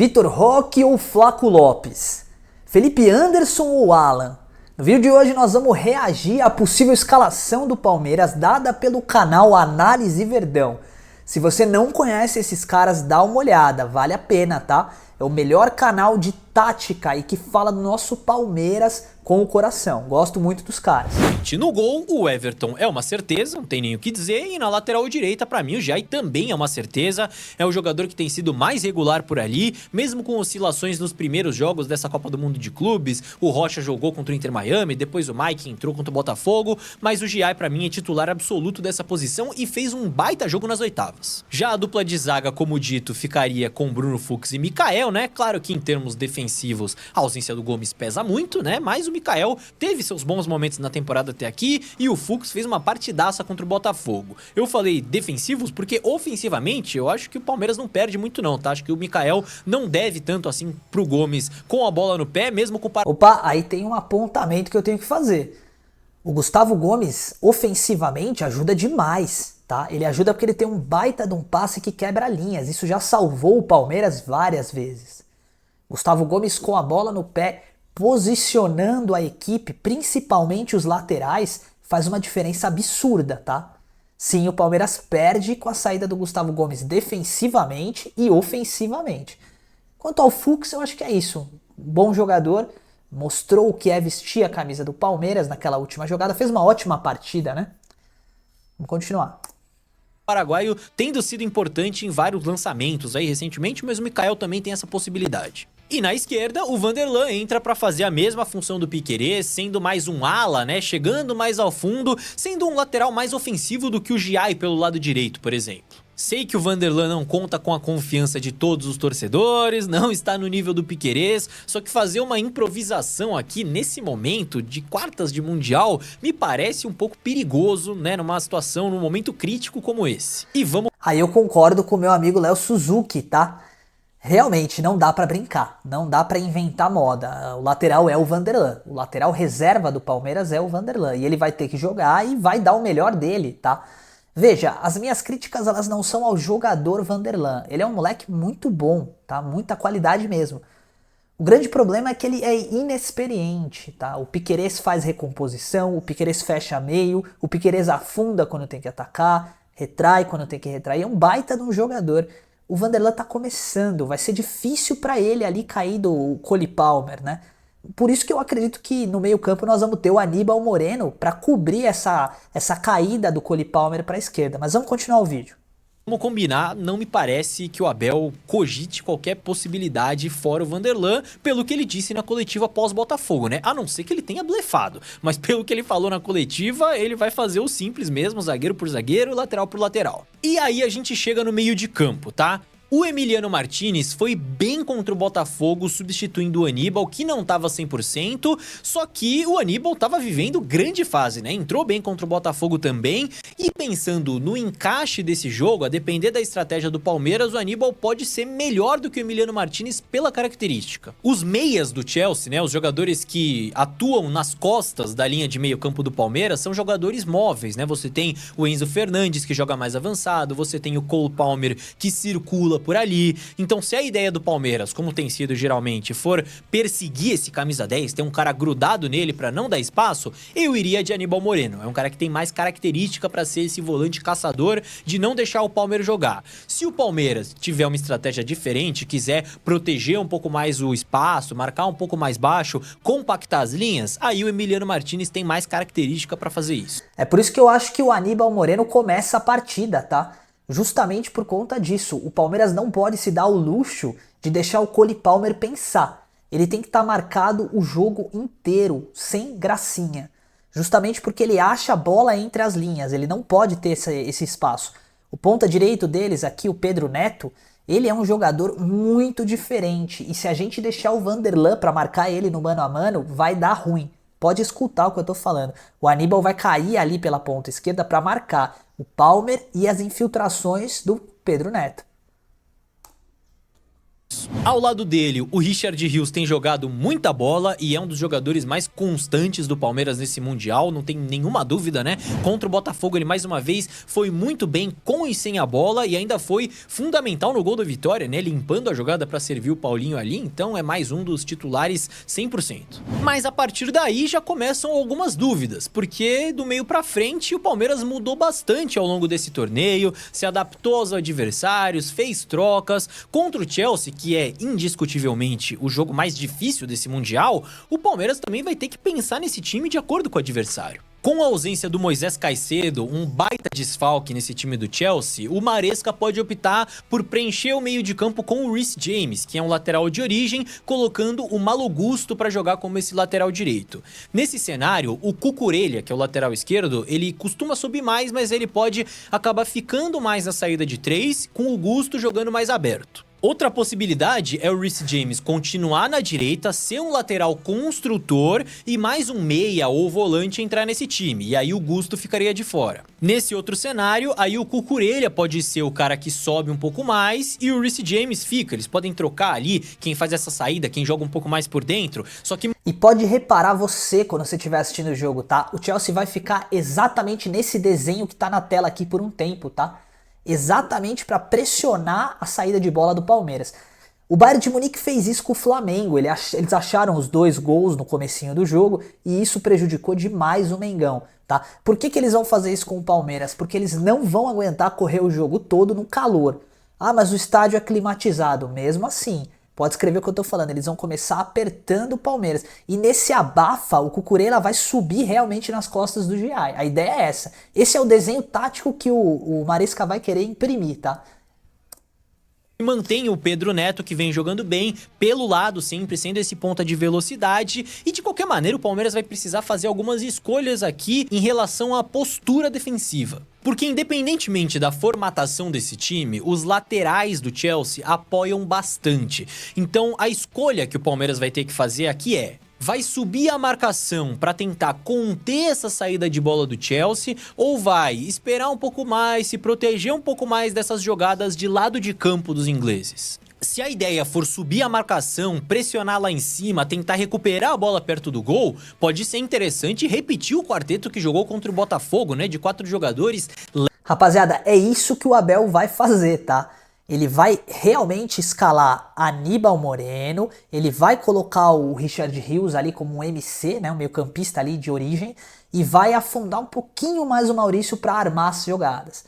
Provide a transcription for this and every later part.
Vitor Roque ou Flaco Lopes? Felipe Anderson ou Alan? No vídeo de hoje nós vamos reagir à possível escalação do Palmeiras dada pelo canal Análise Verdão. Se você não conhece esses caras, dá uma olhada, vale a pena, tá? É o melhor canal de tática e que fala do nosso Palmeiras com o coração. Gosto muito dos caras. No gol, o Everton é uma certeza, não tem nem o que dizer. E na lateral direita, pra mim, o Giai também é uma certeza. É o jogador que tem sido mais regular por ali, mesmo com oscilações nos primeiros jogos dessa Copa do Mundo de Clubes. O Rocha jogou contra o Inter Miami, depois o Mike entrou contra o Botafogo. Mas o Giai, pra mim, é titular absoluto dessa posição e fez um baita jogo nas oitavas. Já a dupla de zaga, como dito, ficaria com Bruno Fux e Mikael, né? Claro que em termos defensivos, a ausência do Gomes pesa muito, né? Mas o Mikael teve seus bons momentos na temporada até aqui e o Fux fez uma partidaça contra o Botafogo. Eu falei defensivos porque ofensivamente eu acho que o Palmeiras não perde muito não, tá? Acho que o Mikael não deve tanto assim pro Gomes com a bola no pé, mesmo com o... Opa, aí tem um apontamento que eu tenho que fazer. O Gustavo Gomes ofensivamente ajuda demais, tá? Ele ajuda porque ele tem um baita de um passe que quebra linhas. Isso já salvou o Palmeiras várias vezes. Gustavo Gomes com a bola no pé, posicionando a equipe, principalmente os laterais, faz uma diferença absurda, tá? Sim, o Palmeiras perde com a saída do Gustavo Gomes defensivamente e ofensivamente. Quanto ao Fux, eu acho que é isso. Bom jogador, mostrou o que é vestir a camisa do Palmeiras naquela última jogada, fez uma ótima partida, né? Vamos continuar. Paraguaio tendo sido importante em vários lançamentos aí recentemente, mas o Mikael também tem essa possibilidade. E na esquerda, o Vanderlan entra para fazer a mesma função do Piquerez, sendo mais um ala, né, chegando mais ao fundo, sendo um lateral mais ofensivo do que o Giai pelo lado direito, por exemplo. Sei que o Vanderlan não conta com a confiança de todos os torcedores, não está no nível do Piquerez, só que fazer uma improvisação aqui nesse momento de quartas de Mundial me parece um pouco perigoso, né, numa situação, num momento crítico como esse. E vamos... Aí eu concordo com o meu amigo Léo Suzuki, tá? Realmente não dá pra brincar, não dá pra inventar moda. O lateral é o Vanderlan, o lateral reserva do Palmeiras é o Vanderlan e ele vai ter que jogar e vai dar o melhor dele, tá? Veja, as minhas críticas elas não são ao jogador Vanderlan, ele é um moleque muito bom, tá? Muita qualidade mesmo. O grande problema é que ele é inexperiente, tá? O Piquerez faz recomposição, o Piquerez fecha meio, o Piquerez afunda quando tem que atacar, retrai quando tem que retrair, é um baita de um jogador. O Vanderlan tá começando, vai ser difícil para ele ali cair do Cole Palmer, né? Por isso que eu acredito que no meio-campo nós vamos ter o Aníbal Moreno para cobrir essa caída do Cole Palmer para a esquerda. Mas vamos continuar o vídeo. Vamos combinar, não me parece que o Abel cogite qualquer possibilidade fora o Vanderlan, pelo que ele disse na coletiva pós-Botafogo, né? A não ser que ele tenha blefado, mas pelo que ele falou na coletiva, ele vai fazer o simples mesmo, zagueiro por zagueiro, lateral por lateral. E aí a gente chega no meio de campo, tá? O Emiliano Martinez foi bem contra o Botafogo, substituindo o Aníbal, que não estava 100%, só que o Aníbal estava vivendo grande fase, né? Entrou bem contra o Botafogo também, e pensando no encaixe desse jogo, a depender da estratégia do Palmeiras, o Aníbal pode ser melhor do que o Emiliano Martinez pela característica. Os meias do Chelsea, né? Os jogadores que atuam nas costas da linha de meio campo do Palmeiras, são jogadores móveis, né? Você tem o Enzo Fernandes, que joga mais avançado, você tem o Cole Palmer, que circula por ali. Então, se a ideia do Palmeiras, como tem sido geralmente, for perseguir esse camisa 10, ter um cara grudado nele pra não dar espaço, eu iria de Aníbal Moreno. É um cara que tem mais característica pra ser esse volante caçador de não deixar o Palmeiras jogar. Se o Palmeiras tiver uma estratégia diferente, quiser proteger um pouco mais o espaço, marcar um pouco mais baixo, compactar as linhas, aí o Emiliano Martinez tem mais característica pra fazer isso. É por isso que eu acho que o Aníbal Moreno começa a partida, tá? Justamente por conta disso, o Palmeiras não pode se dar o luxo de deixar o Cole Palmer pensar. Ele tem que estar marcado o jogo inteiro, sem gracinha. Justamente porque ele acha a bola entre as linhas, ele não pode ter esse espaço. O ponta direito deles aqui, o Pedro Neto, ele é um jogador muito diferente. E se a gente deixar o Vanderlan para marcar ele no mano a mano, vai dar ruim. Pode escutar o que eu tô falando. O Aníbal vai cair ali pela ponta esquerda para marcar o Palmer e as infiltrações do Pedro Neto. Ao lado dele, o Richard Rios tem jogado muita bola e é um dos jogadores mais constantes do Palmeiras nesse Mundial, não tem nenhuma dúvida, né? Contra o Botafogo ele mais uma vez foi muito bem com e sem a bola e ainda foi fundamental no gol da vitória, né? Limpando a jogada para servir o Paulinho ali, então é mais um dos titulares 100%. Mas a partir daí já começam algumas dúvidas, porque do meio para frente o Palmeiras mudou bastante ao longo desse torneio, se adaptou aos adversários, fez trocas. Contra o Chelsea, que é indiscutivelmente o jogo mais difícil desse Mundial, o Palmeiras também vai ter que pensar nesse time de acordo com o adversário. Com a ausência do Moisés Caicedo, um baita desfalque nesse time do Chelsea, o Maresca pode optar por preencher o meio de campo com o Reece James, que é um lateral de origem, colocando o Malo Gusto para jogar como esse lateral direito. Nesse cenário, o Cucurella, que é o lateral esquerdo, ele costuma subir mais, mas ele pode acabar ficando mais na saída de 3, com o Gusto jogando mais aberto. Outra possibilidade é o Reece James continuar na direita, ser um lateral construtor e mais um meia ou volante entrar nesse time, e aí o Gusto ficaria de fora. Nesse outro cenário, aí o Cucurella pode ser o cara que sobe um pouco mais e o Reece James fica, eles podem trocar ali quem faz essa saída, quem joga um pouco mais por dentro, só que... E pode reparar você quando você estiver assistindo o jogo, tá? O Chelsea vai ficar exatamente nesse desenho que tá na tela aqui por um tempo, tá? Exatamente para pressionar a saída de bola do Palmeiras. O Bayern de Munique fez isso com o Flamengo, eles acharam os 2 gols no comecinho do jogo e isso prejudicou demais o Mengão, tá? Por que eles vão fazer isso com o Palmeiras? Porque eles não vão aguentar correr o jogo todo no calor. Ah, mas o estádio é climatizado, mesmo assim. Pode escrever o que eu tô falando, eles vão começar apertando o Palmeiras. E nesse abafa, o Cucurella vai subir realmente nas costas do Giai. A ideia é essa. Esse é o desenho tático que o Maresca vai querer imprimir, tá? Mantém o Pedro Neto, que vem jogando bem, pelo lado sempre, sendo esse ponta de velocidade. E de qualquer maneira, o Palmeiras vai precisar fazer algumas escolhas aqui em relação à postura defensiva. Porque independentemente da formatação desse time, os laterais do Chelsea apoiam bastante. Então a escolha que o Palmeiras vai ter que fazer aqui é: vai subir a marcação para tentar conter essa saída de bola do Chelsea ou vai esperar um pouco mais, se proteger um pouco mais dessas jogadas de lado de campo dos ingleses? Se a ideia for subir a marcação, pressionar lá em cima, tentar recuperar a bola perto do gol, pode ser interessante repetir o quarteto que jogou contra o Botafogo, né, de 4 jogadores. Rapaziada, é isso que o Abel vai fazer, tá? Ele vai realmente escalar Aníbal Moreno, ele vai colocar o Richard Rios ali como um MC, né, um meio-campista ali de origem, e vai afundar um pouquinho mais o Maurício para armar as jogadas.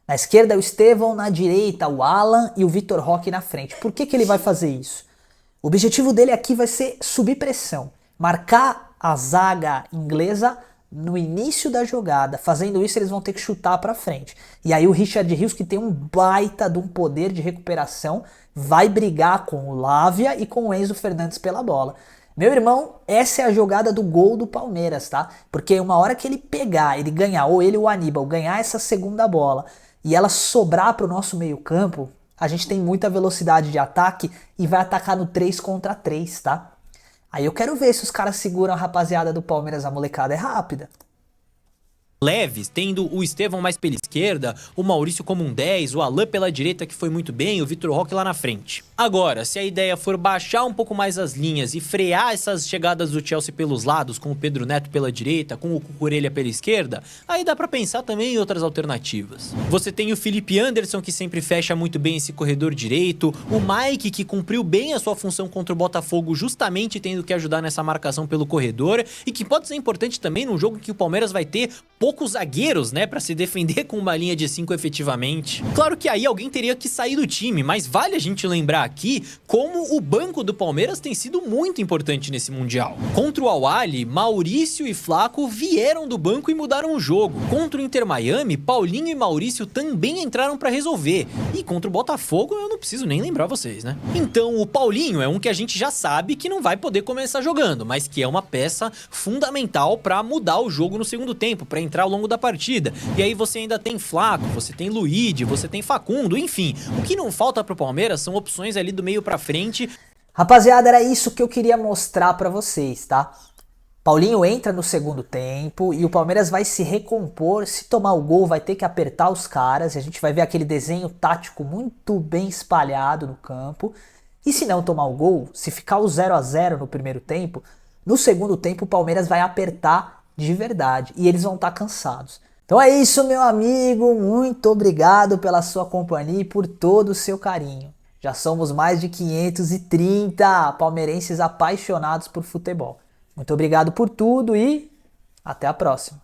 Na esquerda o Estevão, na direita o Alan e o Vitor Roque na frente. Por que ele vai fazer isso? O objetivo dele aqui vai ser subir pressão, marcar a zaga inglesa no início da jogada. Fazendo isso, eles vão ter que chutar para frente. E aí o Richard Rios, que tem um baita de um poder de recuperação, vai brigar com o Lavia e com o Enzo Fernandes pela bola. Meu irmão, essa é a jogada do gol do Palmeiras, tá? Porque uma hora que ele pegar, ele ganhar, ou ele ou o Aníbal, ganhar essa segunda bola e ela sobrar para o nosso meio campo, a gente tem muita velocidade de ataque e vai atacar no 3 contra 3, tá? Aí eu quero ver se os caras seguram a rapaziada do Palmeiras, a molecada é rápida. Leves, tendo o Estevão mais pela esquerda, o Maurício como um 10, o Alan pela direita que foi muito bem, o Vitor Roque lá na frente. Agora, se a ideia for baixar um pouco mais as linhas e frear essas chegadas do Chelsea pelos lados, com o Pedro Neto pela direita, com o Cucurella pela esquerda, aí dá pra pensar também em outras alternativas. Você tem o Felipe Anderson, que sempre fecha muito bem esse corredor direito, o Mike, que cumpriu bem a sua função contra o Botafogo, justamente tendo que ajudar nessa marcação pelo corredor, e que pode ser importante também num jogo que o Palmeiras vai ter poucos zagueiros, né, pra se defender com uma linha de 5 efetivamente. Claro que aí alguém teria que sair do time, mas vale a gente lembrar aqui como o banco do Palmeiras tem sido muito importante nesse Mundial. Contra o Al-Ahly, Maurício e Flaco vieram do banco e mudaram o jogo. Contra o Inter Miami, Paulinho e Maurício também entraram pra resolver. E contra o Botafogo, eu não preciso nem lembrar vocês, né? Então, o Paulinho é um que a gente já sabe que não vai poder começar jogando, mas que é uma peça fundamental pra mudar o jogo no segundo tempo, pra entrar ao longo da partida. E aí você ainda tem Flaco, você tem Luíde, você tem Facundo, enfim. O que não falta pro Palmeiras são opções ali do meio pra frente. Rapaziada, era isso que eu queria mostrar pra vocês, tá? Paulinho entra no segundo tempo e o Palmeiras vai se recompor. Se tomar o gol, vai ter que apertar os caras. A gente vai ver aquele desenho tático muito bem espalhado no campo. E se não tomar o gol, se ficar o 0-0 no primeiro tempo, no segundo tempo o Palmeiras vai apertar de verdade e eles vão estar cansados. Então é isso, meu amigo. Muito obrigado pela sua companhia e por todo o seu carinho. Já somos mais de 530 palmeirenses apaixonados por futebol. Muito obrigado por tudo e até a próxima.